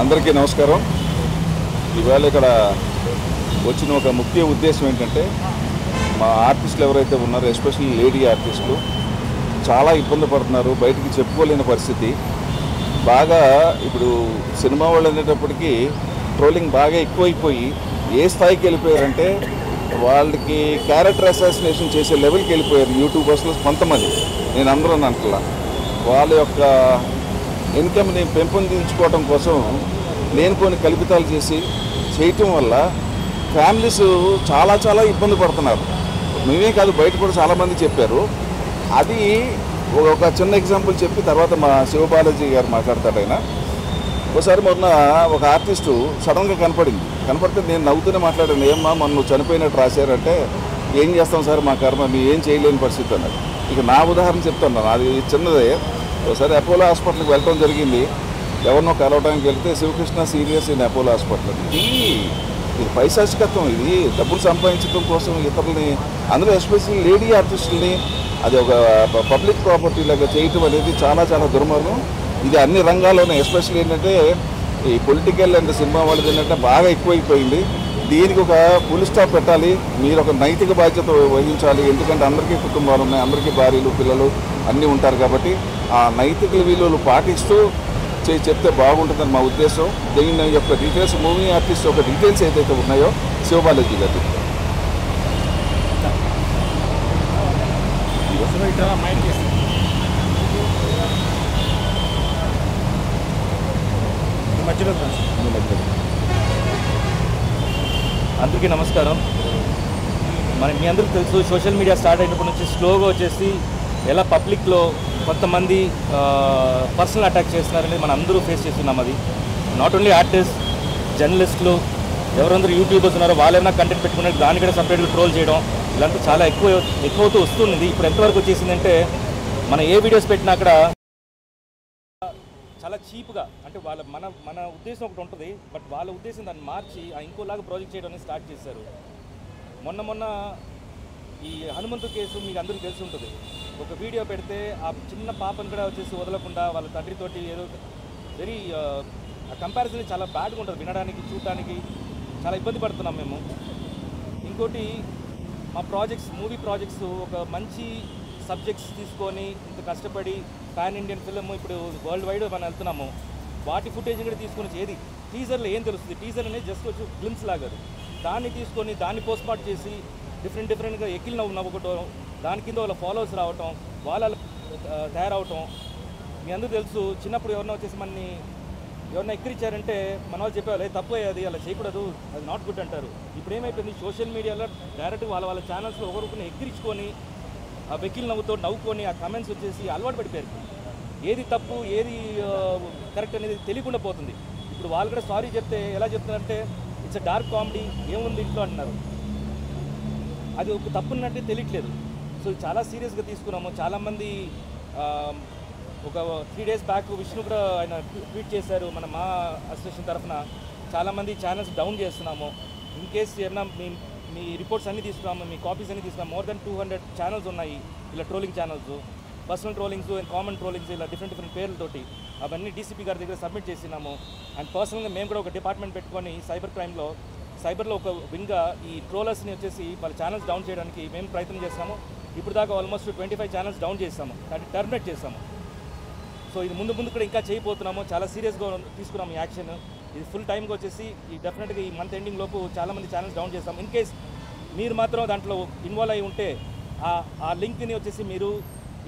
అందరికీ నమస్కారం. ఇవాళ ఇక్కడ వచ్చిన ఒక ముఖ్య ఉద్దేశం ఏంటంటే మా ఆర్టిస్టులు ఎవరైతే ఉన్నారో ఎస్పెషల్లీ లేడీ ఆర్టిస్టులు చాలా ఇబ్బంది పడుతున్నారు, బయటికి చెప్పుకోలేని పరిస్థితి. బాగా ఇప్పుడు సినిమా వాళ్ళు అనేటప్పటికీ ట్రోలింగ్ బాగా ఎక్కువైపోయి ఏ స్థాయికి వెళ్ళిపోయారంటే వాళ్ళకి క్యారెక్టర్ అసాసినేషన్ చేసే లెవెల్కి వెళ్ళిపోయారు యూట్యూబర్స్లో కొంతమంది. నేను అందరూ అంటలా వాళ్ళ యొక్క ఇన్కమ్ని పెంపొందించుకోవడం కోసం లేనిపోని కల్పితాలు చేయటం వల్ల ఫ్యామిలీస్ చాలా చాలా ఇబ్బంది పడుతున్నారు. మేమే కాదు, బయట కూడా చాలామంది చెప్పారు. అది ఒక చిన్న ఎగ్జాంపుల్ చెప్పి తర్వాత మా శివబాలాజీ గారు మాట్లాడతాడు. ఆయన ఒకసారి మొన్న ఒక ఆర్టిస్టు సడన్గా కనపడితే నేను నవ్వుతూనే మాట్లాడాను, ఏమ్మా మొన్న నువ్వు చనిపోయినట్టు రాశారంటే ఏం చేస్తాం సార్ మా కర్మ, మేము ఏం చేయలేని పరిస్థితి అన్నది. ఇక నా ఉదాహరణ చెప్తాను, అది చిన్నదే. ఒకసారి అపోలో హాస్పిటల్కి వెళ్ళడం జరిగింది. ఎవరినో కలవడానికి వెళ్తే Sivakrishna serious in Apollo hospital. ఇది పైశాచికత్వం, ఇది డబ్బులు సంపాదించడం కోసం ఇతరులని, అందులో ఎస్పెషల్లీ లేడీ ఆర్టిస్టులని అది ఒక పబ్లిక్ ప్రాపర్టీ లాగా చేయటం అనేది చాలా చాలా దుర్మార్గం. ఇది అన్ని రంగాల్లోనే, ఎస్పెషల్లీ ఏంటంటే ఈ పొలిటికల్ అండ్ సినిమా వాళ్ళది ఏంటంటే బాగా ఎక్కువైపోయింది. దీనికి ఒక ఫుల్ స్టాప్ పెట్టాలి. మీరు ఒక నైతిక బాధ్యత వహించాలి. ఎందుకంటే అందరికీ కుటుంబాలు ఉన్నాయి, అందరికీ భార్యలు పిల్లలు అన్నీ ఉంటారు. కాబట్టి ఆ నైతిక విలువలు పాటిస్తూ చెప్తే బాగుంటుందని మా ఉద్దేశం. దీని యొక్క డీటెయిల్స్ మూవీ ఆర్టిస్ట్ యొక్క డీటెయిల్స్ ఏదైతే ఉన్నాయో శివబాలాజీ గారు అందరికీ నమస్కారం. మీ అందరికీ తెలుసు, సోషల్ మీడియా స్టార్ట్ అయినప్పటి నుంచి స్లోగా వచ్చేసి ఎలా పబ్లిక్లో కొంతమంది పర్సనల్ అటాక్ చేస్తున్నారనేది మనం అందరూ ఫేస్ చేస్తున్నాం. అది నాట్ ఓన్లీ ఆర్టిస్ట్, జర్నలిస్టులు, ఎవరందరూ యూట్యూబర్స్ ఉన్నారో వాళ్ళైనా కంటెంట్ పెట్టుకున్నారు, దాన్ని కూడా సపరేట్గా ట్రోల్ చేయడం ఇలాంటి చాలా ఎక్కువవుతూ వస్తుంది. ఇప్పుడు ఎంతవరకు వచ్చేసిందంటే మనం ఏ వీడియోస్ పెట్టినా అక్కడ చాలా చీప్గా, అంటే మన ఉద్దేశం ఒకటి ఉంటుంది, బట్ వాళ్ళ ఉద్దేశం దాన్ని మార్చి ఇంకోలాగా ప్రాజెక్ట్ చేయడం అనేది స్టార్ట్ చేశారు. మొన్న ఈ హనుమంతు కేసు మీకు అందరికీ తెలిసి ఉంటుంది. ఒక వీడియో పెడితే ఆ చిన్న పాపను కూడా వచ్చేసి వదలకుండా వాళ్ళ తండ్రితోటి ఏదో వెరీ కంపారిజన్ చాలా బ్యాడ్గా ఉంటుంది, వినడానికి చూడడానికి చాలా ఇబ్బంది పడుతున్నాం మేము. ఇంకోటి మా మూవీ ప్రాజెక్ట్స్ ఒక మంచి సబ్జెక్ట్స్ తీసుకొని ఇంత కష్టపడి పాన్ ఇండియన్ ఫిల్మ్ ఇప్పుడు వరల్డ్ వైడ్ మనం వెళ్తున్నాము. వాటి ఫుటేజ్ కూడా తీసుకొని ఏది టీజర్లో ఏం తెలుస్తుంది, టీజర్ అనేది జస్ట్ వచ్చి గ్లిమ్స్ లాగా, దాన్ని తీసుకొని దాన్ని పోస్ట్మార్ట్ చేసి డిఫరెంట్గా ఎక్కిల్ నవ్వుకోవటం, దాని కింద వాళ్ళ ఫాలోవర్స్ రావటం, వాళ్ళ తయారవటం. మీ అందరూ తెలుసు, చిన్నప్పుడు ఎవరన్నా వచ్చేసి మనని ఎవరన్నా ఎక్కిరిచ్చారంటే మన వాళ్ళు చెప్పేవాళ్ళు తప్పు అది అలా చేయకూడదు, అది నాట్ గుడ్ అంటారు. ఇప్పుడు ఏమైపోయింది, సోషల్ మీడియాలో డైరెక్ట్గా వాళ్ళ ఛానల్స్లో ఒకరిని ఎక్కిరించుకొని ఆ వెకిల్ నవ్వుకొని ఆ కమెంట్స్ వచ్చేసి అలవాటు పడిపోయారు. ఏది తప్పు ఏది కరెక్ట్ అనేది తెలియకుండా పోతుంది. ఇప్పుడు వాళ్ళు కూడా సారీ చెప్తే ఎలా చెప్తున్నారంటే ఇట్స్ అ డార్క్ కామెడీ, ఏముంది ఇంట్లో అంటున్నారు. అది ఒక తప్పున్నట్టే తెలియట్లేదు. సో చాలా సీరియస్గా తీసుకున్నాము. చాలామంది ఒక 3 days బ్యాక్ విష్ణు కూడా ఆయన ట్వీట్ చేశారు, మా అసోసియేషన్ తరఫున చాలామంది ఛానల్స్ డౌన్ చేస్తున్నాము. ఇన్ కేస్ ఏమన్నా మీ రిపోర్ట్స్ అన్నీ తీసుకున్నాము, మీ కాపీస్ అన్నీ తీసుకున్నాము. మోర్ దెన్ 200 ఛానల్స్ ఉన్నాయి ఇలా trolling channels, personal trollings and common trollings, ఇలా డిఫరెంట్ పేర్లతోటి అవన్నీ డీసీపీ గారి దగ్గర సబ్మిట్ చేసినాము. అండ్ పర్సనల్గా మేము కూడా ఒక డిపార్ట్మెంట్ పెట్టుకొని సైబర్లో ఒక వింగ్గా ఈ ట్రోలర్స్ని వచ్చేసి వాళ్ళ ఛానల్స్ డౌన్ చేయడానికి మేము ప్రయత్నం చేస్తాము. ఇప్పుడు దాకా ఆల్మోస్ట్ 25 ఛానల్స్ డౌన్ చేస్తాము, దాన్ని టర్మినేట్ చేస్తాము. సో ఇది ముందు కూడా ఇంకా చేయబోతున్నాము. చాలా సీరియస్గా తీసుకున్నాము ఈ యాక్షన్. ఇది ఫుల్ టైంకి వచ్చేసి ఈ డెఫినెట్గా ఈ మంత్ ఎండింగ్ లోపు చాలామంది ఛానల్స్ డౌన్ చేస్తాం. ఇన్ కేస్ మీరు మాత్రం దాంట్లో ఇన్వాల్వ్ అయి ఉంటే ఆ లింక్ని వచ్చేసి మీరు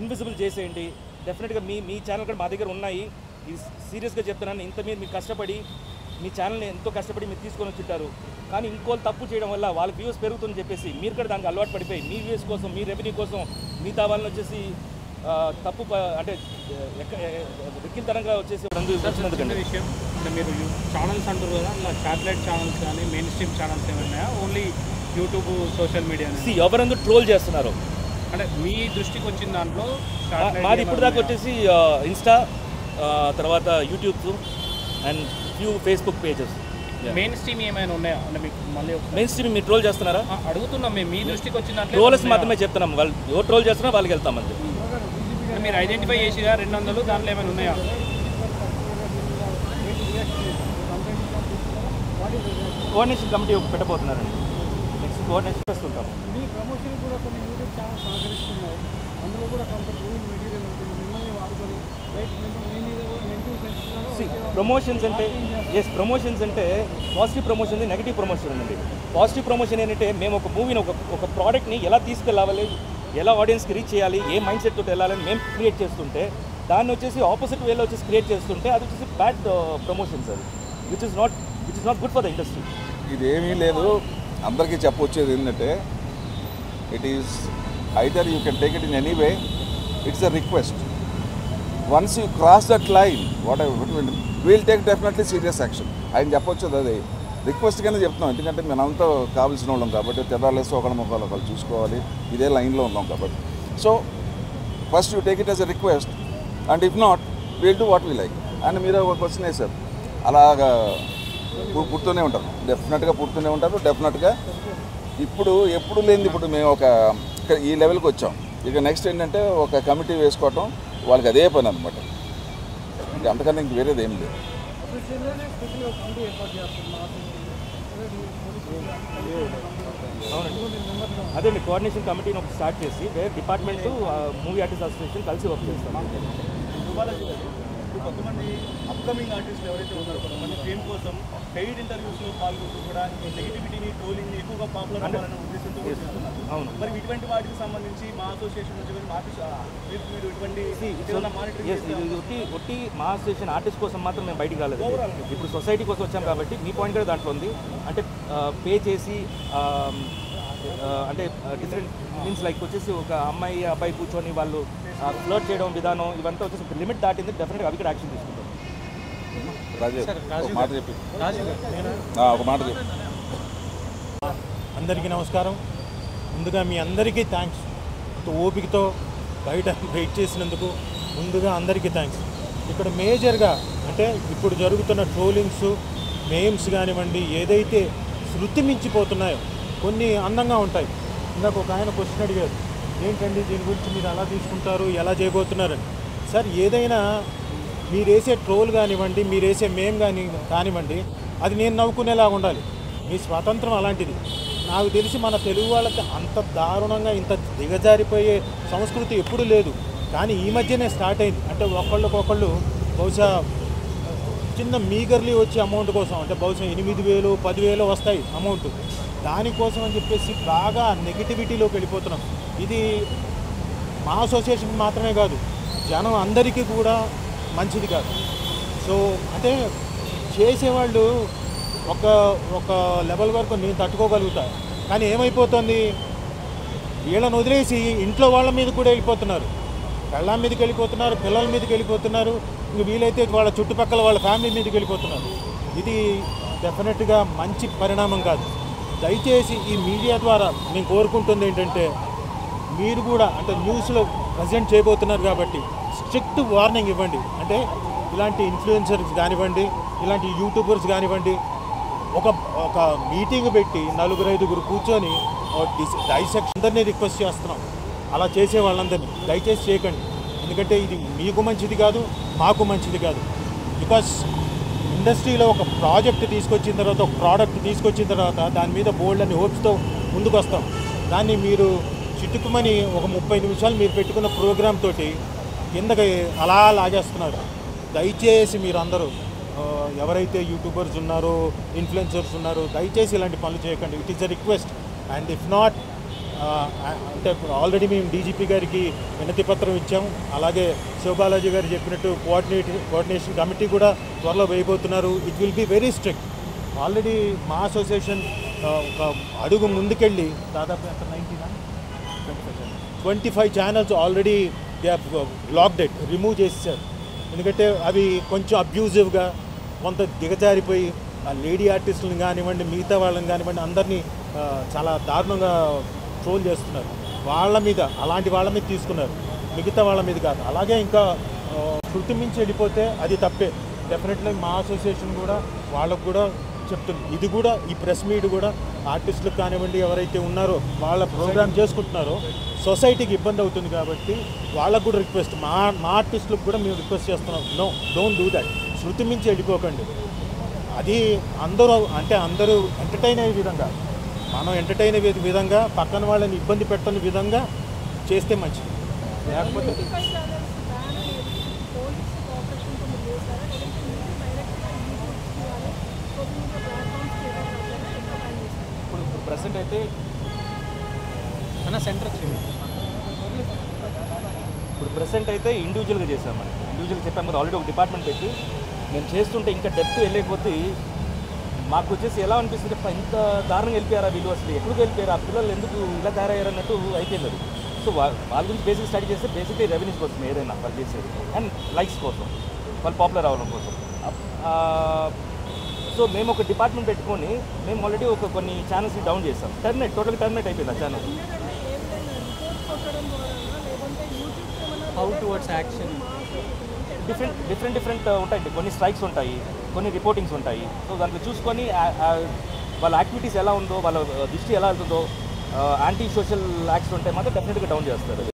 ఇన్విజిబుల్ చేసేయండి. డెఫినెట్గా మీ ఛానల్ కూడా మా దగ్గర ఉన్నాయి. ఇది సీరియస్గా చెప్తున్నాను. ఇంత మీరు కష్టపడి మీ ఛానల్ని ఎంతో కష్టపడి మీరు తీసుకొని వచ్చింటారు, కానీ ఇంకోళ్ళు తప్పు చేయడం వల్ల వాళ్ళ వ్యూస్ పెరుగుతుందని చెప్పేసి మీరు కూడా దానికి అలవాటు పడిపోయి మీ వ్యూస్ కోసం, మీ రెవెన్యూ కోసం మిగతా వాళ్ళని వచ్చేసి తప్పు అంటే వెక్కిల్తనంగా వచ్చేసి విషయం. మీరు ఛానల్స్ అంటారు కదా, శాటిలైట్ ఛానల్స్ కానీ మెయిన్ స్ట్రీమ్ ఛానల్స్ ఏమైనా ఓన్లీ యూట్యూబ్ సోషల్ మీడియా ఎవరందరూ ట్రోల్ చేస్తున్నారు అంటే మీ దృష్టికి వచ్చిన దాంట్లో మాది ఇప్పుడు దాకా వచ్చేసి ఇన్స్టా, తర్వాత YouTube and few Facebook pages. Main stream ఏమైనా ఉన్నాయా అంటే మీకు మళ్ళీ మెయిన్ స్ట్రీమ్ మీరు ట్రోల్ చేస్తున్నారా అడుగుతున్నాం. మేము మీ దృష్టికి వచ్చిన దాంట్లో ట్రోలర్స్ మాత్రమే చెప్తున్నాం. వాళ్ళు ఎవరు ట్రోల్ చేస్తున్నారో వాళ్ళకి వెళ్తామంతే. మీరు ఐడెంటిఫై చేసిగా 200 దాంట్లో ఏమైనా ఉన్నాయా? కోఆర్డినేషన్ కమిటీ పెట్టబోతున్నారండి. నెక్స్ట్ కోఆర్డినేషన్ చేస్తుంటాము. మీ ప్రమోషన్ కూడా కొన్ని యూట్యూబ్ ఛానల్స్ సహకరిస్తున్నాయి. అందులో కూడా కొంత గ్రూయింగ్ మెటీరియల్ ఉంటుంది. మిమ్మల్ని వాడుకొని రైట్ మీ మీద నెగిటివ్ సెన్స్ ప్రమోషన్స్ అంటే ప్రమోషన్స్ అంటే పాజిటివ్ ప్రమోషన్ ఉంది, నెగిటివ్ ప్రమోషన్ ఉంది. పాజిటివ్ ప్రమోషన్ ఏంటంటే మేము ఒక మూవీని ఒక ప్రోడక్ట్ని ఎలా తీసుకెళ్ళాలి, ఎలా ఆడియన్స్కి రీచ్ చేయాలి, ఏ మైండ్ సెట్ తోటి వెళ్ళాలని మేము క్రియేట్ చేస్తుంటే దాన్ని వచ్చేసి ఆపోజిట్ వేలో వచ్చేసి క్రియేట్ చేస్తుంటే అది వచ్చేసి బ్యాడ్ ప్రమోషన్స్ అది which is not good for the industry. ఇదేమీ లేదు, అందరికీ చెప్పొచ్చేది ఏంటంటే it is either you can take it in any way, it's a request. Once you cross that line what we'll take definitely serious action. ఆయన చెప్పొచ్చు అది request కింద చెప్తున్నాం, ఎందుకంటే మనంతా కావాల్సిన వాళ్ళం కాబట్టి తెదాలేసి ఒకళ్ళ ముఖాలు ఒకళ్ళు చూసుకోవాలి, ఇదే లైన్లో ఉన్నాం కాబట్టి. So first you take it as a request and if not we'll do what we like. And మీరు ఒక క్వశ్చన్ వేశారు, అలాగా పుడుతూనే ఉంటారు, డెఫినెట్గా పుడుతూనే ఉంటారు. డెఫినెట్గా ఇప్పుడు ఎప్పుడు లేనిది ఇప్పుడు మేము ఈ లెవెల్కి వచ్చాం. ఇక నెక్స్ట్ ఏంటంటే ఒక కమిటీ వేసుకోవటం, వాళ్ళకి అదే పని అనమాట. ఇంకా అంతకన్నా ఇంక వేరేది ఏం లేదు. అవునండి, అదే కోఆర్డినేషన్ కమిటీని ఒకటి స్టార్ట్ చేసి వేరే డిపార్ట్మెంట్ మూవీ ఆర్టిస్ట్ అసోసియేషన్ కలిసి వర్క్ చేస్తాం. కొంతమంది అప్కమింగ్ ఆర్టిస్టులు ఎవరైతే ఉన్నారో కొంతమంది ఫేమ్ కోసం పెయిడ్ ఇంటర్వ్యూస్లో పాల్గొంటూ కూడా ఈ నెగిటివిటీని ట్రోలింగ్ ఎక్కువగా పాపులర్ అవ్వాలనే ఉద్దేశంతో కూడా చేస్తున్నారు. అవును, మరి ఇటువంటి వాటికి సంబంధించి మా అసోసియేషన్ నుంచి కానీ మీరు ఇటువంటి ఒట్టి మా అసోసియేషన్ ఆర్టిస్ట్ కోసం మాత్రం మేము బయటికి రాలేదు. ఇప్పుడు సొసైటీ కోసం వచ్చాం కాబట్టి మీ పాయింట్ కూడా దాంట్లో ఉంది. అంటే పే చేసి అంటే డిఫరెంట్ మీన్స్ లైక్ వచ్చేసి ఒక అమ్మాయి అబ్బాయి కూర్చొని వాళ్ళు ఫ్లర్ట్ చేయడం విధానం ఇవంతా వచ్చేసి లిమిట్ దాటింది. డెఫినెట్గా అవి కూడా యాక్షన్ తీసుకుంటాం. ఒక మాట చెప్పి. అందరికీ నమస్కారం. ముందుగా మీ అందరికీ థ్యాంక్స్. ఓపికతో బయట వెయిట్ చేసినందుకు ముందుగా అందరికీ థ్యాంక్స్. ఇక్కడ మేజర్గా అంటే ఇప్పుడు జరుగుతున్న ట్రోలింగ్స్, మేమ్స్ కానివ్వండి, ఏదైతే శృతి మించిపోతున్నాయో కొన్ని అందంగా ఉంటాయి. ఇందాక ఒక ఆయన క్వశ్చన్ అడిగారు, ఏంటండి దీని గురించి మీరు అలా తీసుకుంటారు, ఎలా చేయబోతున్నారని. సార్, ఏదైనా మీరు వేసే ట్రోల్ కానివ్వండి, మీరు వేసే మేమ్ కానివ్వండి, అది నేను నవ్వుకునేలాగా ఉండాలి. మీ స్వాతంత్రం అలాంటిది. నాకు తెలిసి మన తెలుగు వాళ్ళకి అంత దారుణంగా ఇంత దిగజారిపోయే సంస్కృతి ఎప్పుడూ లేదు. కానీ ఈ మధ్యనే స్టార్ట్ అయింది. అంటే ఒకళ్ళకొకళ్ళు బహుశా చిన్న మీగర్లీ వచ్చే అమౌంట్ కోసం, అంటే బహుశా 8,000 10,000 వస్తాయి అమౌంట్, దానికోసం అని చెప్పేసి బాగా నెగిటివిటీలోకి వెళ్ళిపోతున్నాం. ఇది మా అసోసియేషన్ మాత్రమే కాదు, జనం అందరికీ కూడా మంచిది కాదు. సో అంటే చేసేవాళ్ళు ఒక లెవెల్ వరకు నేను తట్టుకోగలుగుతా. కానీ ఏమైపోతుంది, వీళ్ళని వదిలేసి ఇంట్లో వాళ్ళ మీద కూడా వెళ్ళిపోతున్నారు, పెళ్ళాం మీదకి వెళ్ళిపోతున్నారు, పిల్లల మీదకి వెళ్ళిపోతున్నారు, ఇంక వీలైతే వాళ్ళ చుట్టుపక్కల వాళ్ళ ఫ్యామిలీ మీదకి వెళ్ళిపోతున్నారు. ఇది డెఫినెట్గా మంచి పరిణామం కాదు. దయచేసి ఈ మీడియా ద్వారా నేను కోరుకుంటుంది ఏంటంటే, మీరు కూడా అంటే న్యూస్లో ప్రజెంట్ చేయబోతున్నారు కాబట్టి స్ట్రిక్ట్ వార్నింగ్ ఇవ్వండి. అంటే ఇలాంటి ఇన్ఫ్లుయెన్సర్స్ కానివ్వండి, ఇలాంటి యూట్యూబర్స్ కానివ్వండి, ఒక మీటింగ్ పెట్టి 4-5 కూర్చొని డైసెక్షన్ అందరినీ రిక్వెస్ట్ చేస్తున్నాం. అలా చేసే వాళ్ళందరినీ దయచేసి చేయకండి. ఎందుకంటే ఇది మీకు మంచిది కాదు, మాకు మంచిది కాదు. బికాస్ ఇండస్ట్రీలో ఒక ప్రాజెక్ట్ తీసుకొచ్చిన తర్వాత, ఒక ప్రోడక్ట్ తీసుకొచ్చిన తర్వాత దాని మీద బోల్డ్ అని హోప్స్తో ముందుకు వస్తాం. దాన్ని మీరు చిట్టుకుమని ఒక 30 నిమిషాలు మీరు పెట్టుకున్న ప్రోగ్రామ్ తోటి కిందకి అలా లాగేస్తున్నారు. దయచేసి మీరు అందరూ ఎవరైతే యూట్యూబర్స్ ఉన్నారో, ఇన్ఫ్లుయెన్సర్స్ ఉన్నారో, దయచేసి ఇలాంటి పనులు చేయకండి. It is a request. And if not అంటే ఆల్రెడీ మేము డీజీపీ గారికి వినతి పత్రం ఇచ్చాము. అలాగే శివబాలాజీ గారు చెప్పినట్టు కోఆర్డినేషన్ కమిటీ కూడా త్వరలో వేయబోతున్నారు. It will be very strict. Already మా అసోసియేషన్ ఒక అడుగు ముందుకెళ్ళి దాదాపు 25 channels already they have blocked it, remove చేసేసారు. ఎందుకంటే అవి కొంచెం అబ్యూజివ్గా, కొంత దిగజారిపోయి ఆ లేడీ ఆర్టిస్టులను కానివ్వండి, మిగతా వాళ్ళని కానివ్వండి, అందరినీ చాలా దారుణంగా ట్రోల్ చేస్తున్నారు. అలాంటి వాళ్ళ మీద తీసుకున్నారు, మిగతా వాళ్ళ మీద కాదు. అలాగే ఇంకా శృతి మించి వెళ్ళిపోతే అది తప్పే. డెఫినెట్లీ మా అసోసియేషన్ కూడా వాళ్ళకు కూడా చెప్తుంది. ఇది కూడా ఈ ప్రెస్ మీట్ కూడా ఆర్టిస్టులకు కానివ్వండి ఎవరైతే ఉన్నారో వాళ్ళ ప్రోగ్రామ్ చేసుకుంటున్నారో సొసైటీకి ఇబ్బంది అవుతుంది కాబట్టి వాళ్ళకు కూడా రిక్వెస్ట్, మా ఆర్టిస్టులకు కూడా మేము రిక్వెస్ట్ చేస్తున్నాం, నో డోంట్ డూ దట్. శృతి మించి వెళ్ళిపోకండి. అది అందరూ ఎంటర్టైన్ అయ్యే విధంగా, మనం ఎంటర్టైన్ అయ్యే విధంగా, పక్కన వాళ్ళని ఇబ్బంది పెట్టని విధంగా చేస్తే మంచిది. లేకపోతే ఇప్పుడు ప్రెసెంట్ అయితే ఇప్పుడు ప్రెసెంట్ అయితే ఇండివిజువల్గా చేసాం మనం. ఇండివిజువల్గా చెప్పాము కదా, ఆల్రెడీ ఒక డిపార్ట్మెంట్ పెట్టి నేను చేస్తుంటే ఇంకా డెప్త్ వెళ్ళకపోతే మాకు వచ్చేసి ఎలా అనిపిస్తుంది, ఇంత దారుణంగా వెళ్ళిపోయారా వీళ్ళు, అసలు ఎక్కడికి వెళ్ళిపోయారు, ఆ పిల్లలు ఎందుకు ఇలా తయారయ్యారు అన్నట్టు అయిపోయింది అది. సో వాళ్ళ గురించి బేసిక్ స్టడీ చేస్తే బేసిక్లీ రెవెన్యూస్ కోసం ఏదైనా వాళ్ళు చేసేది, అండ్ లైక్స్ కోసం, వాళ్ళు పాపులర్ అవ్వడం కోసం. సో మేము ఒక డిపార్ట్మెంట్ పెట్టుకొని మేము ఆల్రెడీ కొన్ని ఛానల్స్ని డౌన్ చేస్తాం. టోటల్గా టర్మినేట్ అయిపోయింది ఆ channel. How towards action different ఉంటాయి. కొన్ని స్ట్రైక్స్ ఉంటాయి, కొన్ని రిపోర్టింగ్స్ ఉంటాయి. సో దాంట్లో చూసుకొని వాళ్ళ యాక్టివిటీస్ ఎలా ఉందో, వాళ్ళ దృష్టి ఎలా వెళ్తుందో, యాంటీ సోషల్ యాక్ట్స్ ఉంటే మాత్రం డెఫినెట్గా డౌన్ చేస్తారు.